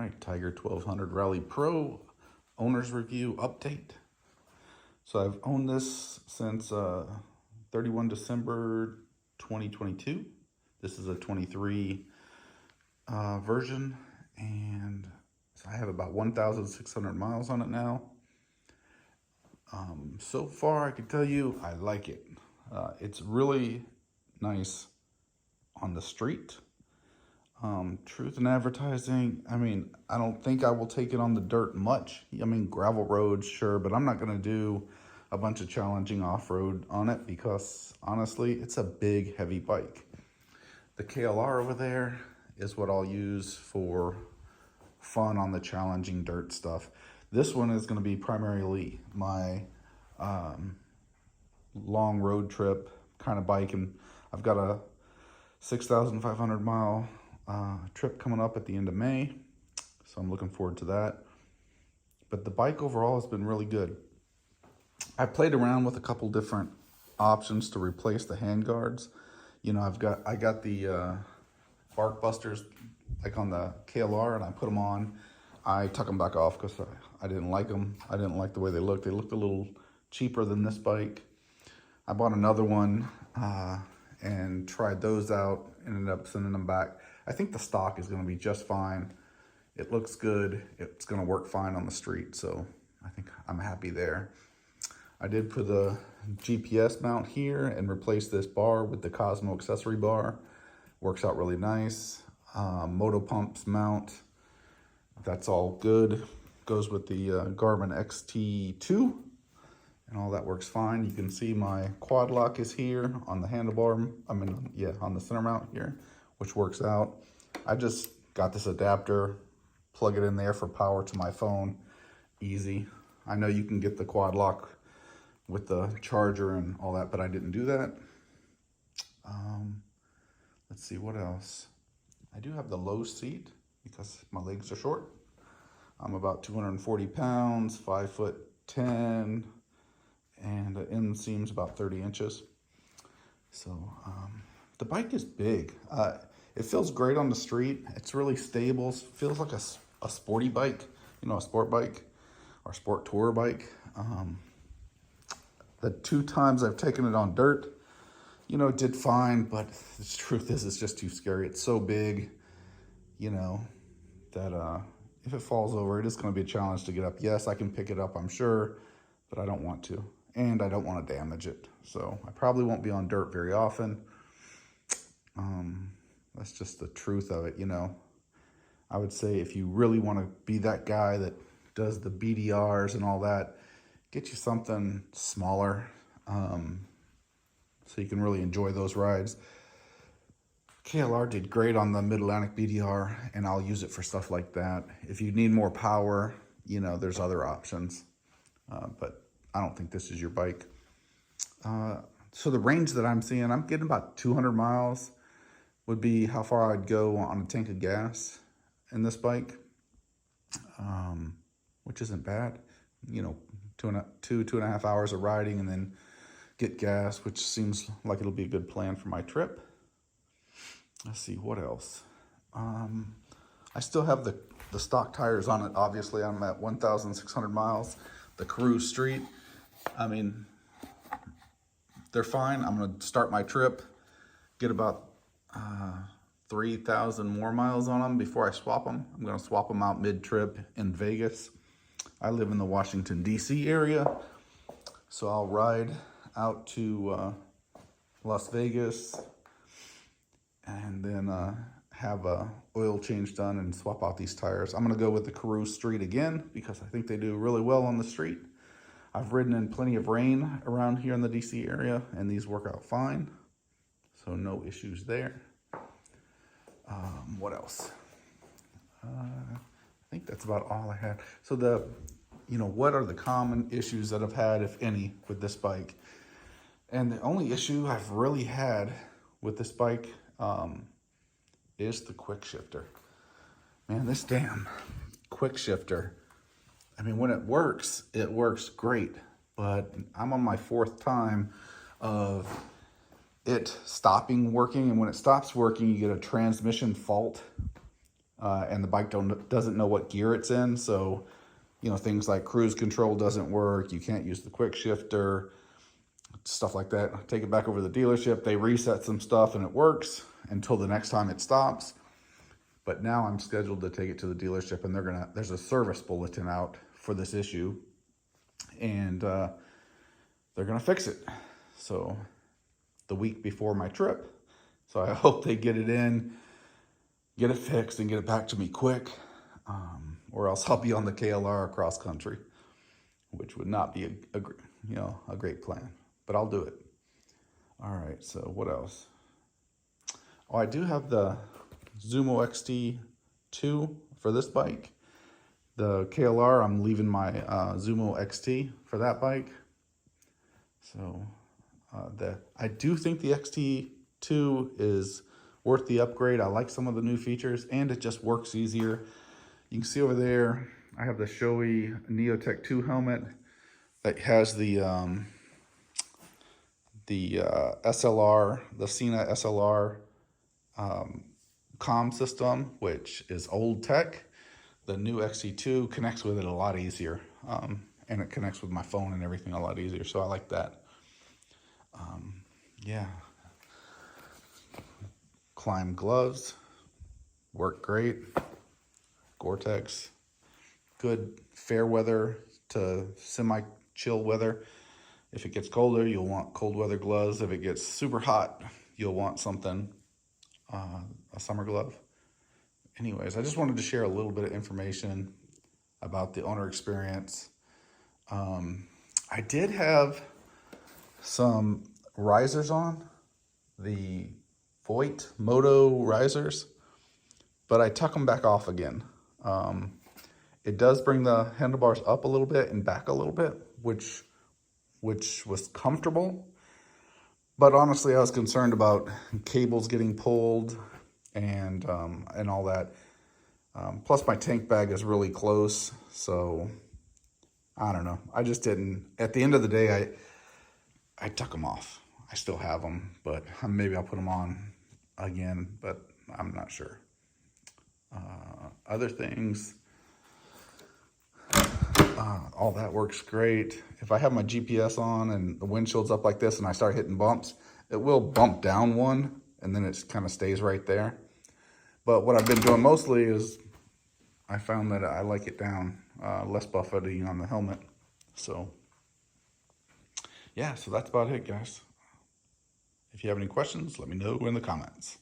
right, Tiger 1200 Rally Pro owner's review update. So I've owned this since 31 December 2022. This is a 23 version, and so I have about 1,600 miles on it now. So far, I can tell you I like it. It's really nice on the street. Truth in advertising, I mean, I don't think I will take it on the dirt much. I mean, gravel roads, sure, but I'm not going to do a bunch of challenging off-road on it because, honestly, it's a big, heavy bike. The KLR over there is what I'll use for fun on the challenging dirt stuff. This one is going to be primarily my long road trip kind of bike, and I've got a 6,500 mile trip coming up at the end of May, so I'm looking forward to that. But the bike overall has been really good. I played around with a couple different options to replace the handguards. You know, I got the bark busters like on the KLR, and I put them on. I took them back off because I didn't like them. I didn't like the way they looked. They looked a little cheaper than this bike. I bought another one and tried those out, ended up sending them back. I think the stock is going to be just fine. It looks good. It's going to work fine on the street, so I think I'm happy there. I did put a GPS mount here and replace this bar with the Cosmo accessory bar. Works out really nice. Moto pumps mount. That's all good. Goes with the Garmin XT2. And all that works fine. You can see my quad lock is here on the handlebar. On the center mount here, which works out. I just got this adapter, plug it in there for power to my phone. Easy. I know you can get the quad lock with the charger and all that, but I didn't do that. Let's see what else. I do have the low seat because my legs are short. I'm about 240 pounds, 5'10", and the inseam's about 30 inches. So the bike is big. It feels great on the street. It's really stable. It feels like a sporty bike, you know, a sport bike or sport tour bike. The 2 times I've taken it on dirt, you know, it did fine, but the truth is it's just too scary. It's so big, you know, that if it falls over, it is going to be a challenge to get up. Yes, I can pick it up, I'm sure, but I don't want to. And I don't want to damage it. So I probably won't be on dirt very often. That's just the truth of it, you know. I would say if you really want to be that guy that does the BDRs and all that, get you something smaller so you can really enjoy those rides. KLR did great on the Mid-Atlantic BDR, and I'll use it for stuff like that. If you need more power, you know, there's other options. But I don't think this is your bike. So the range that I'm seeing, I'm getting about 200 miles would be how far I'd go on a tank of gas in this bike, which isn't bad. You know, two and a half hours of riding and then get gas, which seems like it'll be a good plan for my trip. Let's see, what else? I still have the stock tires on it. Obviously, I'm at 1,600 miles. The Cruise Street, I mean, they're fine. I'm going to start my trip, get about 3,000 more miles on them before I swap them. I'm going to swap them out mid-trip in Vegas. I live in the Washington, D.C. area, so I'll ride out to Las Vegas and then have a oil change done and swap out these tires. I'm going to go with the Cruise Street again because I think they do really well on the street. I've ridden in plenty of rain around here in the DC area, and these work out fine, so no issues there. What else? I think that's about all I had. So what are the common issues that I've had, if any, with this bike? And the only issue I've really had with this bike is the quick shifter. Man, this damn quick shifter. I mean, when it works great, but I'm on my 4th time of it stopping working, and when it stops working, you get a transmission fault. and the bike doesn't know what gear it's in. So, you know, things like cruise control doesn't work. You can't use the quick shifter, stuff like that. I take it back over to the dealership. They reset some stuff and it works until the next time it stops. But now I'm scheduled to take it to the dealership, and there's a service bulletin out for this issue, and they're gonna fix it. So the week before my trip. So I hope they get it in, get it fixed, and get it back to me quick, or else I'll be on the KLR across country, which would not be a great plan, but I'll do it. All right, so what else? Oh, I do have the Zumo XT2 for this bike. The KLR, I'm leaving my Zumo XT for that bike. So I do think the XT2 is worth the upgrade. I like some of the new features, and it just works easier. You can see over there, I have the Shoei Neotech 2 helmet that has the SLR, the Sena SLR comm system, which is old tech. The new XT2 connects with it a lot easier, and it connects with my phone and everything a lot easier, so I like that. Yeah. Climb gloves, work great. Gore-Tex, good fair weather to semi-chill weather. If it gets colder, you'll want cold weather gloves. If it gets super hot, you'll want something, a summer glove. Anyways, I just wanted to share a little bit of information about the owner experience. I did have some risers on, the Voigt Moto risers, but I tuck them back off again. It does bring the handlebars up a little bit and back a little bit, which was comfortable. But honestly, I was concerned about cables getting pulled and all that. Plus, my tank bag is really close, so I don't know. I just didn't. At the end of the day, I took them off. I still have them, but maybe I'll put them on again, but I'm not sure. Other things, all that works great. If I have my GPS on and the windshield's up like this and I start hitting bumps, it will bump down one and then it kind of stays right there. But what I've been doing mostly is I found that I like it down, less buffeting on the helmet. So yeah, so that's about it, guys. If you have any questions, let me know in the comments.